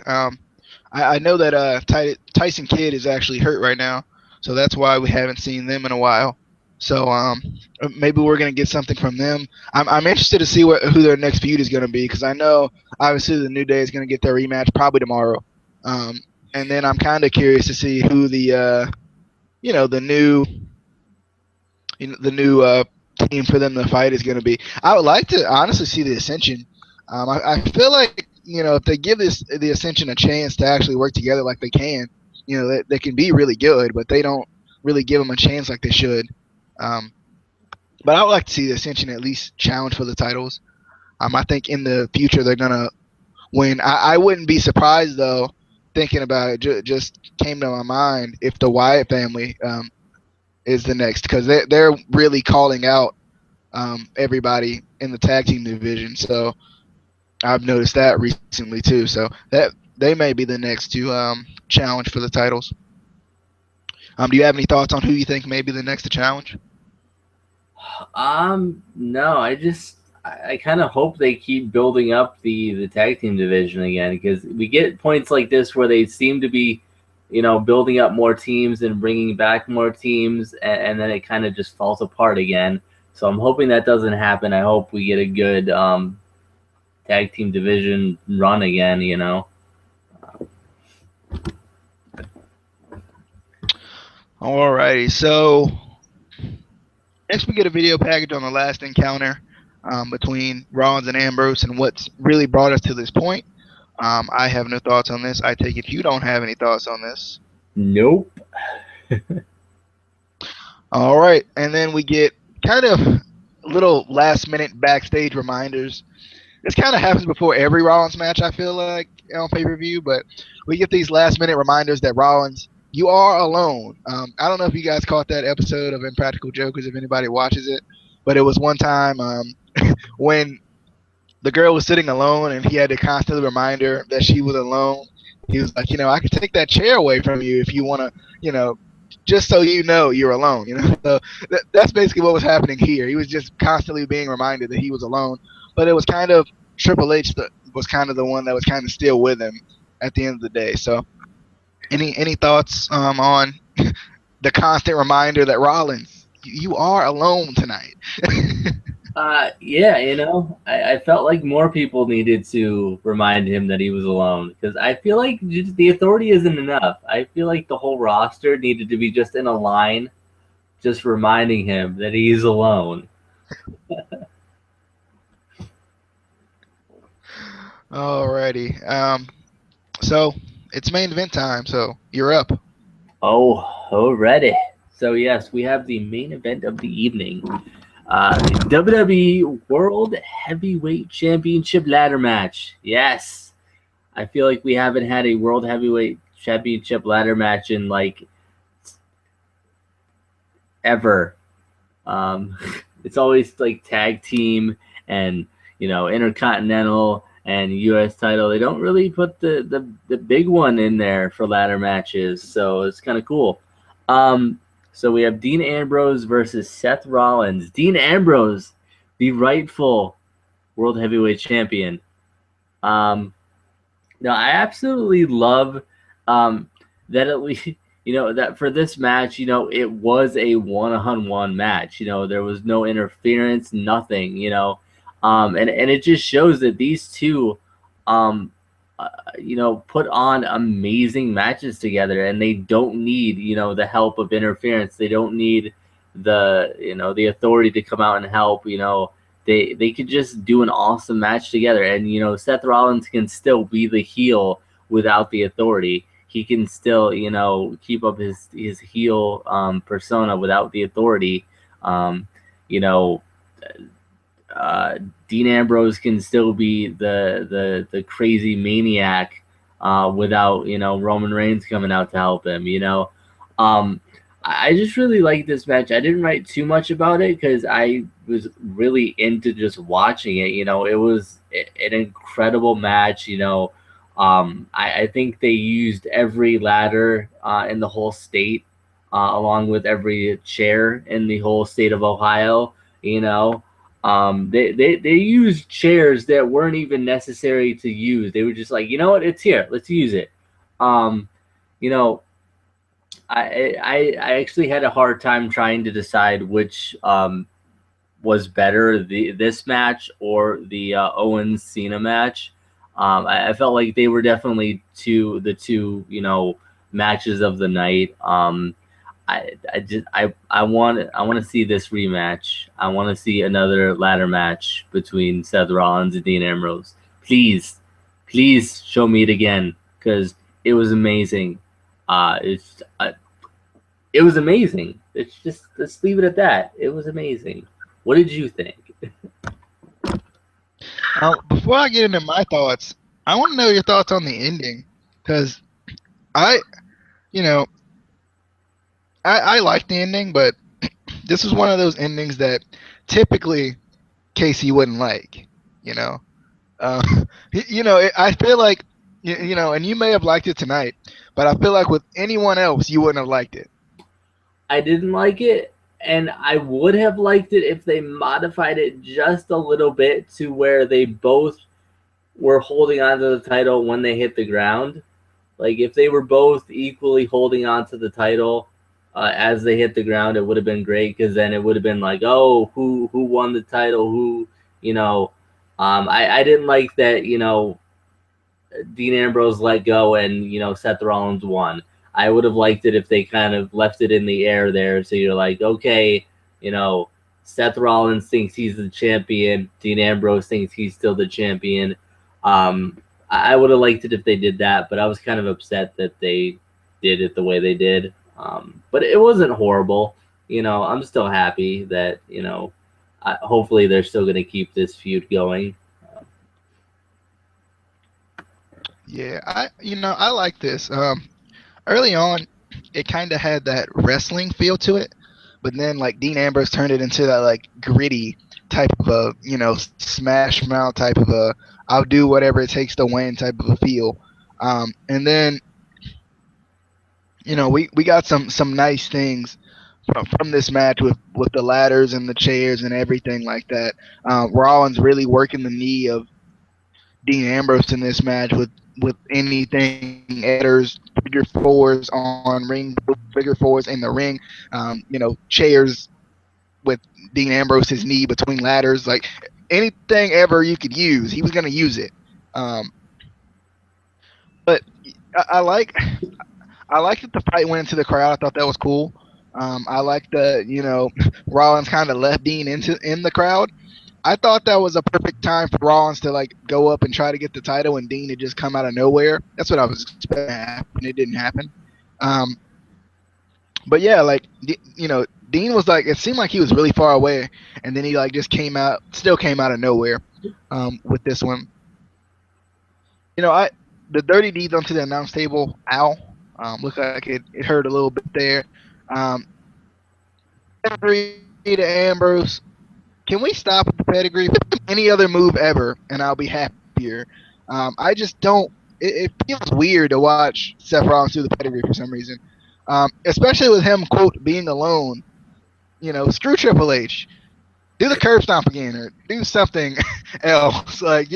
I know that Tyson Kidd is actually hurt right now, so that's why we haven't seen them in a while. So maybe we're gonna get something from them. I'm interested to see who their next feud is gonna be because I know obviously the New Day is gonna get their rematch probably tomorrow. Um, and then I'm kind of curious to see who the new the new team for them to fight is going to be. I would like to honestly see the Ascension. I feel like if they give the Ascension a chance to actually work together like they can, they can be really good, but they don't really give them a chance like they should. Um, but I would like to see the Ascension at least challenge for the titles. I think in the future they're gonna win. I wouldn't be surprised though. Thinking about it, just came to my mind if the Wyatt family is the next because they're really calling out everybody in the tag team division. So I've noticed that recently too. So that they may be the next to challenge for the titles. Do you have any thoughts on who you think may be the next to challenge? No, I kind of hope they keep building up the tag team division again because we get points like this where they seem to be, building up more teams and bringing back more teams, and then it kind of just falls apart again. So I'm hoping that doesn't happen. I hope we get a good tag team division run again. Alrighty, so next we get a video package on the last encounter between Rollins and Ambrose and what's really brought us to this point. I have no thoughts on this. I take it you don't have any thoughts on this. Nope. All right, and then we get kind of little last minute backstage reminders. This kind of happens before every Rollins match, I feel like, on pay per view, but we get these last minute reminders that Rollins, you are alone. I don't know if you guys caught that episode of Impractical Jokers, if anybody watches it, but it was one time when the girl was sitting alone and he had to constantly remind her that she was alone. He was like, I could take that chair away from you if you want to, just so you know you're alone. So that's basically what was happening here. He was just constantly being reminded that he was alone, but it was kind of Triple H that was kind of the one that was kind of still with him at the end of the day. So, any thoughts on the constant reminder that Rollins, you are alone tonight? Yeah, I felt like more people needed to remind him that he was alone because I feel like just the authority isn't enough. I feel like the whole roster needed to be just in a line, just reminding him that he's alone. Alrighty. So it's main event time. So you're up. Oh, already. So yes, we have the main event of the evening. The WWE World Heavyweight Championship ladder match. Yes. I feel like we haven't had a World Heavyweight Championship ladder match in like ever. Um, it's always like tag team and Intercontinental and U.S. title. They don't really put the big one in there for ladder matches, so it's kind of cool. So we have Dean Ambrose versus Seth Rollins. Dean Ambrose, the rightful World Heavyweight Champion. No, I absolutely love that at least that for this match, it was a one-on-one match. There was no interference, nothing. And it just shows that these two, put on amazing matches together, and they don't need the help of interference. They don't need the authority to come out and help. They could just do an awesome match together, and Seth Rollins can still be the heel without the authority. He can still keep up his heel persona without the authority. You know Dean Ambrose can still be the crazy maniac without Roman Reigns coming out to help him. Um, I just really like this match. I didn't write too much about it because I was really into just watching it. It was an incredible match. I think they used every ladder in the whole state, along with every chair in the whole state of Ohio. You know, they used chairs that weren't even necessary to use. They were just like, you know what, it's here, let's use it. Um, you know, I actually had a hard time trying to decide which was better, this match or the Owens Cena match. I felt like they were definitely the two matches of the night. I want to see this rematch. I want to see another ladder match between Seth Rollins and Dean Ambrose. Please, please show me it again because it was amazing. It was amazing. It's just, let's leave it at that. It was amazing. What did you think? Before I get into my thoughts, I want to know your thoughts on the ending because I, you know, I like the ending, but this is one of those endings that typically Casey wouldn't like. You know, uh, I feel like and you may have liked it tonight, but I feel like with anyone else, you wouldn't have liked it. I didn't like it, and I would have liked it if they modified it just a little bit to where they both were holding on to the title when they hit the ground. Like if they were both equally holding on to the title as they hit the ground, it would have been great because then it would have been like, oh, who won the title? Who you know? I didn't like that. Dean Ambrose let go and Seth Rollins won. I would have liked it if they kind of left it in the air there. So you're like, okay, Seth Rollins thinks he's the champion. Dean Ambrose thinks he's still the champion. I would have liked it if they did that, but I was kind of upset that they did it the way they did. But it wasn't horrible. I'm still happy that hopefully they're still going to keep this feud going. Yeah, I like this. Early on, it kind of had that wrestling feel to it, but then like Dean Ambrose turned it into that like gritty type of a smash mouth type of a I'll do whatever it takes to win type of a feel. And then we got some nice things from this match with the ladders and the chairs and everything like that. Rollins really working the knee of Dean Ambrose in this match with anything adders, figure fours on ring, figure fours in the ring, chairs with Dean Ambrose's knee between ladders, like anything ever you could use, he was gonna use it. But I like that the fight went into the crowd. I thought that was cool. I like the Rollins kind of left Dean in the crowd. I thought that was a perfect time for Rollins to like go up and try to get the title, and Dean had just come out of nowhere. That's what I was expecting to happen. It didn't happen. But yeah, like Dean was like, it seemed like he was really far away, and then he like just still came out of nowhere with this one. The dirty deeds onto the announce table. Ow, looked like it hurt a little bit there. Pedigree to Ambrose. Can we stop at the pedigree? Any other move ever, and I'll be happier. I just don't. It feels weird to watch Seth Rollins do the pedigree for some reason, especially with him quote being alone. Screw Triple H. Do the curb stomp again, or do something else. Like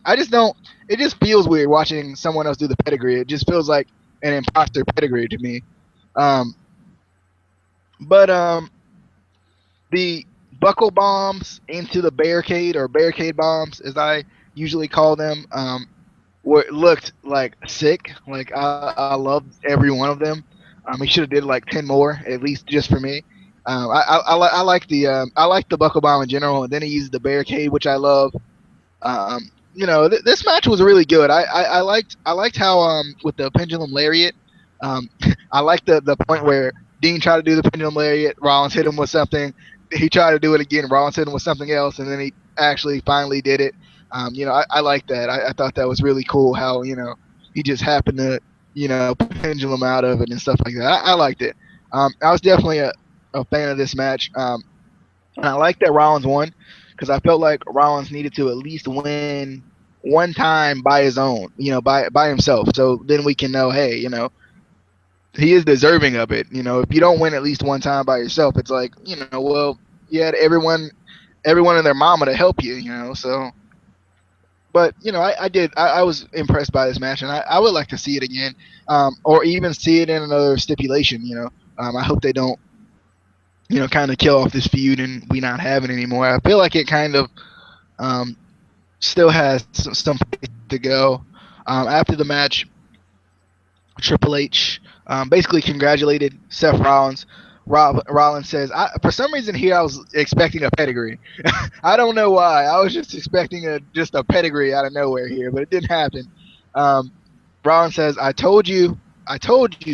I just don't. It just feels weird watching someone else do the pedigree. It just feels like an imposter pedigree to me. But the buckle bombs into the barricade, or barricade bombs as I usually call them, looked like sick. Like I loved every one of them. He should have did like 10 more at least just for me. I like the buckle bomb in general, and then he used the barricade, which I love. This match was really good. I liked how with the pendulum lariat. I liked the point where Dean tried to do the pendulum lariat, Rollins hit him with something. He tried to do it again, Rollins hit him with something else, and then he actually finally did it. I like that. I thought that was really cool. How he just happened to pendulum out of it and stuff like that. I liked it. I was definitely a fan of this match. And I like that Rollins won because I felt like Rollins needed to at least win one time by his own, by himself. So then we can know, hey, he is deserving of it. If you don't win at least one time by yourself, it's like, well, you had everyone and their mama to help you, So, but I was impressed by this match, and I would like to see it again, or even see it in another stipulation. I hope they don't, kind of kill off this feud and we not have it anymore. I feel like it kind of um, still has some place to go. After the match, Triple H basically congratulated Seth Rollins. Rollins says, for some reason here I was expecting a pedigree. I don't know why. I was just expecting just a pedigree out of nowhere here, but it didn't happen. Um, Rollins says, I told you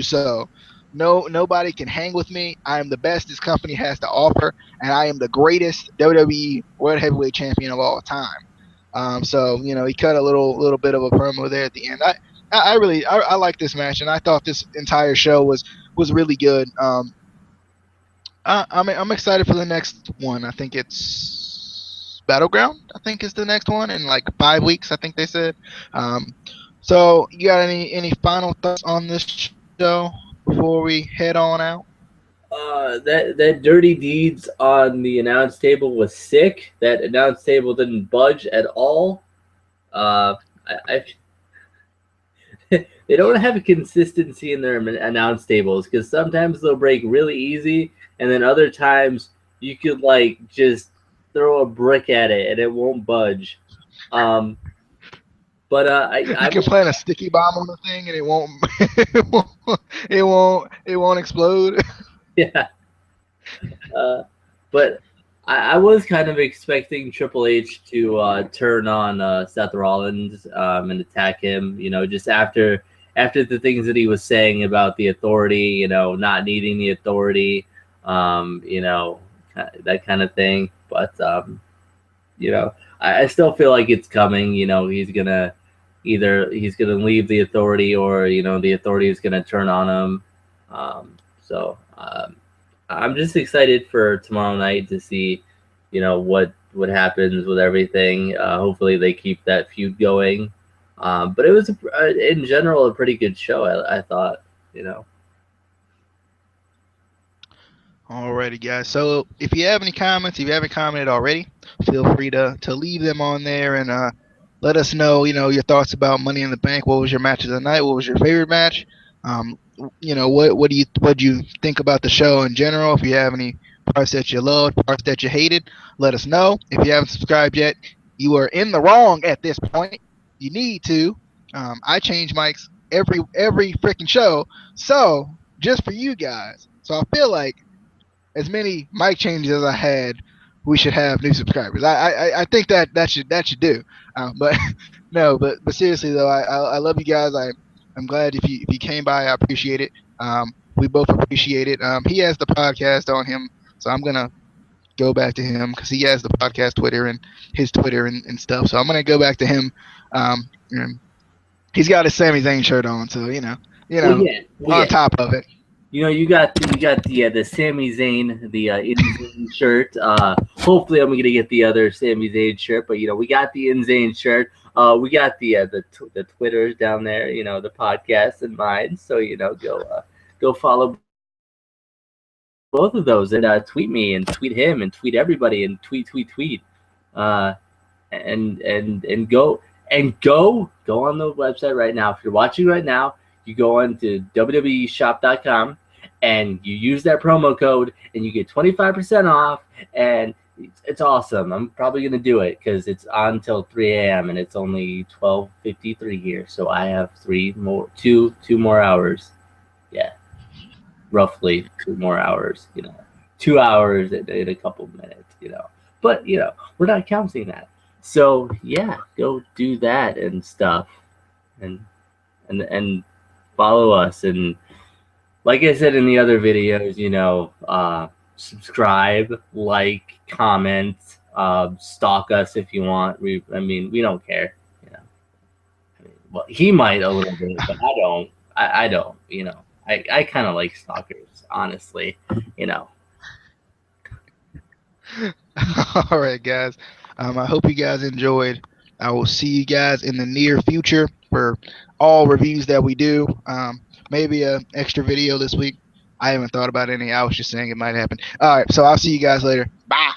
so. No, nobody can hang with me. I am the best this company has to offer, and I am the greatest WWE World Heavyweight Champion of all time. So he cut a little bit of a promo there at the end. I really like this match, and I thought this entire show was really good. I'm excited for the next one. I think it's Battleground. I think is the next one in like 5 weeks. I think they said. So you got any final thoughts on this show before we head on out? That Dirty Deeds on the announce table was sick. That announce table didn't budge at all. I they don't have a consistency in their announce tables because sometimes they'll break really easy, and then other times you could like just throw a brick at it and it won't budge. But I You can plant a sticky bomb on the thing and it won't it won't explode. yeah. But I was kind of expecting Triple H to turn on Seth Rollins and attack him. Just after the things that he was saying about the Authority, not needing the Authority, that kind of thing. But I still feel like it's coming. He's gonna leave the Authority, or the Authority is gonna turn on him. So I'm just excited for tomorrow night to see, what happens with everything. Hopefully they keep that feud going. But it was in general a pretty good show. I thought. Alrighty, guys. So if you have any comments, if you haven't commented already, feel free to leave them on there and let us know, your thoughts about Money in the Bank. What was your match of the night? What was your favorite match? What do you think about the show in general? If you have any parts that you loved, parts that you hated, let us know. If you haven't subscribed yet, you are in the wrong at this point. You need to. I change mics every freaking show, so just for you guys. So I feel like as many mic changes as I had, we should have new subscribers. I think that should do. But no, but seriously though, I love you guys. I'm glad if you came by. I appreciate it. We both appreciate it. He has the podcast on him, so I'm gonna go back to him because he has the podcast Twitter and his Twitter and stuff. So I'm gonna go back to him. And he's got his Sami Zayn shirt on, so on top of it. You got the Sami Zayn, the In shirt. Hopefully, I'm gonna get the other Sami Zayn shirt, but we got the In Zayn shirt. We got the Twitters down there, the podcast and mine. So go follow both of those and tweet me and tweet him and tweet everybody and tweet, and go on the website right now. If you're watching right now, you go on to www.shop.com and you use that promo code and you get 25% off, and it's awesome. I'm probably going to do it because it's on until 3 a.m. and it's only 12:53 here. So I have two more hours. Yeah, roughly 2 more hours, 2 hours in a couple minutes, but we're not counting that. So yeah, go do that and stuff and follow us. And like I said in the other videos, subscribe, like, comment, Stalk us if you want. I mean, we don't care. You know, I mean, well, he might a little bit, but I don't. I don't. You know, I kind of like stalkers, honestly. You know. All right, guys. I hope you guys enjoyed. I will see you guys in the near future for all reviews that we do. Maybe an extra video this week. I haven't thought about any. I was just saying it might happen. All right, so I'll see you guys later. Bye.